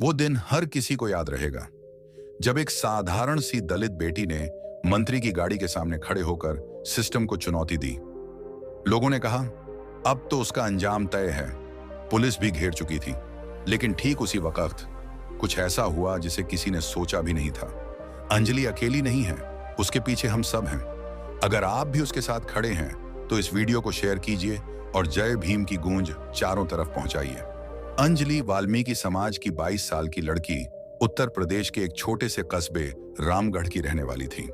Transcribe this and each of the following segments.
वो दिन हर किसी को याद रहेगा जब एक साधारण सी दलित बेटी ने मंत्री की गाड़ी के सामने खड़े होकर सिस्टम को चुनौती दी। लोगों ने कहा अब तो उसका अंजाम तय है। पुलिस भी घेर चुकी थी। लेकिन ठीक उसी वक्त कुछ ऐसा हुआ जिसे किसी ने सोचा भी नहीं था। अंजलि अकेली नहीं है, उसके पीछे हम सब हैं। अगर आप भी उसके साथ खड़े हैं तो इस वीडियो को शेयर कीजिए और जय भीम की गूंज चारों तरफ पहुंचाइए। अंजलि वाल्मीकि समाज की 22 साल की लड़की उत्तर प्रदेश के एक छोटे से कस्बे रामगढ़ की रहने वाली थी।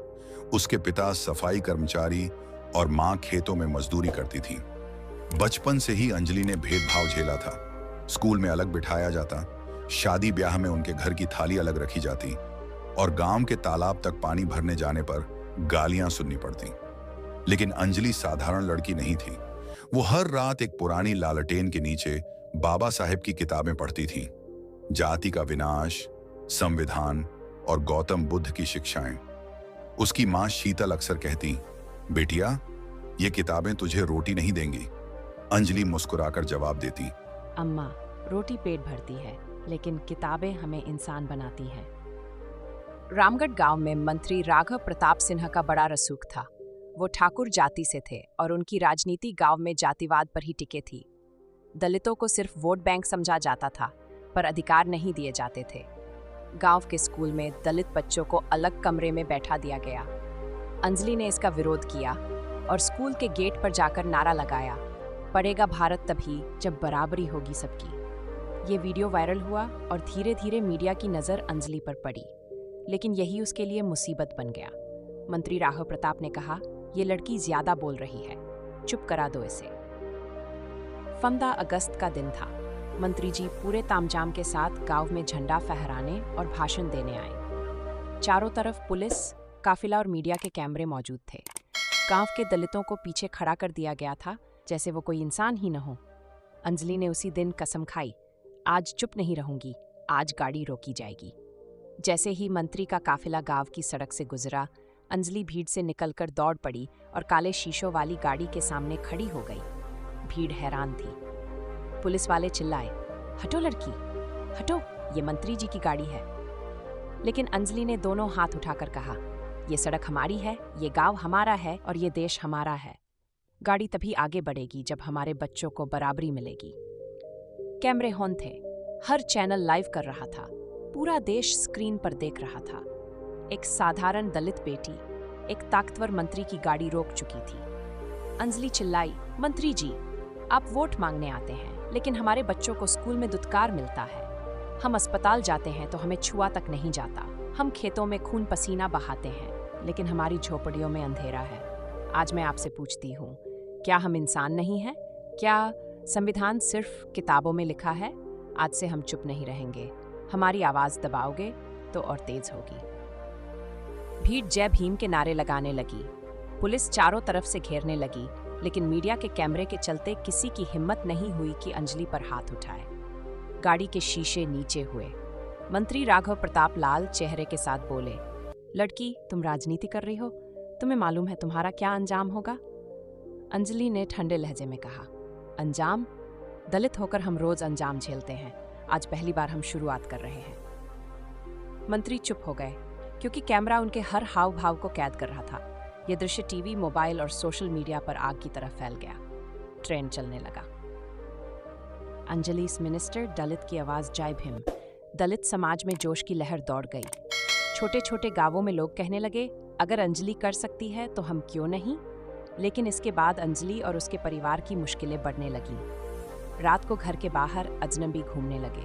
उसके पिता सफाई कर्मचारी और मां खेतों में मजदूरी करती थी। बचपन से ही अंजलि ने भेदभाव झेला था। स्कूल में अलग बिठाया जाता, शादी ब्याह में उनके घर की थाली अलग रखी जाती और गांव के तालाब तक पानी भरने जाने पर गालियां सुननी पड़ती। लेकिन अंजलि साधारण लड़की नहीं थी। वो हर रात एक पुरानी लालटेन के नीचे बाबा साहेब की किताबें पढ़ती थी। जाति का विनाश, संविधान और गौतम बुद्ध की शिक्षाएं। उसकी मां शीतल अक्सर कहती, बेटिया ये किताबें तुझे रोटी नहीं देंगी। अंजलि मुस्कुराकर जवाब देती, अम्मा, रोटी पेट भरती है लेकिन किताबें हमें इंसान बनाती हैं। रामगढ़ गांव में मंत्री राघव प्रताप सिन्हा का बड़ा रसूख था। वो ठाकुर जाति से थे और उनकी राजनीति गांव में जातिवाद पर ही टिके थी। दलितों को सिर्फ वोट बैंक समझा जाता था, पर अधिकार नहीं दिए जाते थे। गांव के स्कूल में दलित बच्चों को अलग कमरे में बैठा दिया गया। अंजलि ने इसका विरोध किया और स्कूल के गेट पर जाकर नारा लगाया, पढ़ेगा भारत तभी जब बराबरी होगी सबकी। ये वीडियो वायरल हुआ और धीरे धीरे मीडिया की नज़र अंजलि पर पड़ी। लेकिन यही उसके लिए मुसीबत बन गया। मंत्री राघव प्रताप ने कहा, ये लड़की ज्यादा बोल रही है, चुप करा दो इसे। 15 अगस्त का दिन था। मंत्री जी पूरे तामझाम के साथ गांव में झंडा फहराने और भाषण देने आए। चारों तरफ पुलिस, काफिला और मीडिया के कैमरे मौजूद थे। गांव के दलितों को पीछे खड़ा कर दिया गया था, जैसे वो कोई इंसान ही न हो। अंजलि ने उसी दिन कसम खाई, आज चुप नहीं रहूंगी, आज गाड़ी रोकी जाएगी। जैसे ही मंत्री का काफिला गांव की सड़क से गुजरा, अंजलि भीड़ से निकलकर दौड़ पड़ी और काले शीशों वाली गाड़ी के सामने खड़ी हो गई। भीड़ हैरान थी। पुलिस वाले चिल्लाए, हटो लड़की, हटो, ये मंत्री जी की गाड़ी है। लेकिन अंजलि ने दोनों हाथ उठाकर कहा, ये सड़क हमारी है, ये गांव हमारा है और ये देश हमारा है। गाड़ी तभी आगे बढ़ेगी जब हमारे बच्चों को बराबरी मिलेगी। कैमरे ऑन थे, हर चैनल लाइव कर रहा था, पूरा देश स्क्रीन पर देख रहा था। एक साधारण दलित बेटी एक ताकतवर मंत्री की गाड़ी रोक चुकी थी। अंजलि चिल्लाई, मंत्री जी, आप वोट मांगने आते हैं, लेकिन हमारे बच्चों को स्कूल में दुत्कार मिलता है। हम अस्पताल जाते हैं तो हमें छुआ तक नहीं जाता। हम खेतों में खून पसीना बहाते हैं, लेकिन हमारी झोपड़ियों में अंधेरा है। आज मैं आपसे पूछती हूँ, क्या हम इंसान नहीं हैं? क्या संविधान सिर्फ किताबों में लिखा है? आज से हम चुप नहीं रहेंगे। हमारी आवाज दबाओगे तो और तेज होगी। भीड़ जय भीम के नारे लगाने लगी। पुलिस चारों तरफ से घेरने लगी, लेकिन मीडिया के कैमरे के चलते किसी की हिम्मत नहीं हुई कि अंजलि पर हाथ उठाए। गाड़ी के शीशे नीचे हुए। मंत्री राघव प्रताप लाल चेहरे के साथ बोले, लड़की, तुम राजनीति कर रही हो, तुम्हें मालूम है तुम्हारा क्या अंजाम होगा? अंजलि ने ठंडे लहजे में कहा, अंजाम? दलित होकर हम रोज अंजाम झेलते हैं, आज पहली बार हम शुरुआत कर रहे हैं। मंत्री चुप हो गए, क्योंकि कैमरा उनके हर हाव भाव को कैद कर रहा था। यह दृश्य टीवी, मोबाइल और सोशल मीडिया पर आग की तरह फैल गया। ट्रेंड चलने लगा। अंजलि's मिनिस्टर, दलित की आवाज जय भीम। दलित समाज में जोश की लहर दौड़ गई। छोटे छोटे गांवों में लोग कहने लगे, अगर अंजलि कर सकती है तो हम क्यों नहीं? लेकिन इसके बाद अंजलि और उसके परिवार की मुश्किलें बढ़ने लगीं। रात को घर के बाहर अजनबी घूमने लगे।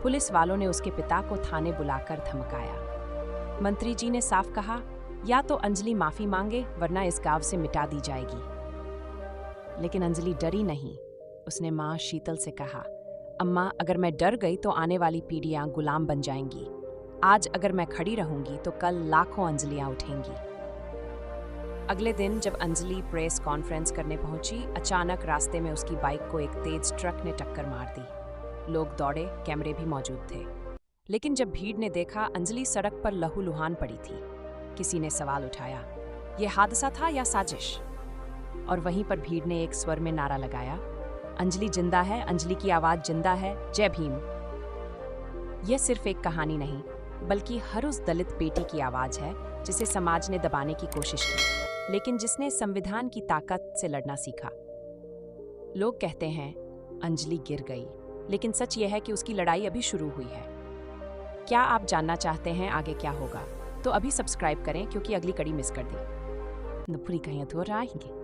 पुलिस वालों ने उसके पिता को थाने बुलाकर धमकाया। मंत्री जी ने साफ कहा, या तो अंजलि माफी मांगे वरना इस गांव से मिटा दी जाएगी। लेकिन अंजलि डरी नहीं। उसने मां शीतल से कहा, अम्मा, अगर मैं डर गई तो आने वाली पीढ़ियां गुलाम बन जाएंगी। आज अगर मैं खड़ी रहूंगी तो कल लाखों अंजलियां उठेंगी। अगले दिन जब अंजलि प्रेस कॉन्फ्रेंस करने पहुंची, अचानक रास्ते में उसकी बाइक को एक तेज ट्रक ने टक्कर मार दी। लोग दौड़े, कैमरे भी मौजूद थे। लेकिन जब भीड़ ने देखा अंजलि सड़क पर लहूलुहान पड़ी थी, किसी ने सवाल उठाया, यह हादसा था या साजिश? और वहीं पर भीड़ ने एक स्वर में नारा लगाया, अंजलि जिंदा है, अंजलि की आवाज जिंदा है, जय भीम। यह सिर्फ एक कहानी नहीं, बल्कि हर उस दलित बेटी की आवाज है जिसे समाज ने दबाने की कोशिश की, लेकिन जिसने संविधान की ताकत से लड़ना सीखा। लोग कहते हैं अंजलि गिर गई, लेकिन सच यह है कि उसकी लड़ाई अभी शुरू हुई है। क्या आप जानना चाहते हैं आगे क्या होगा? तो अभी सब्सक्राइब करें, क्योंकि अगली कड़ी मिस कर दी। नुपुरी कहीं तो रहेंगे।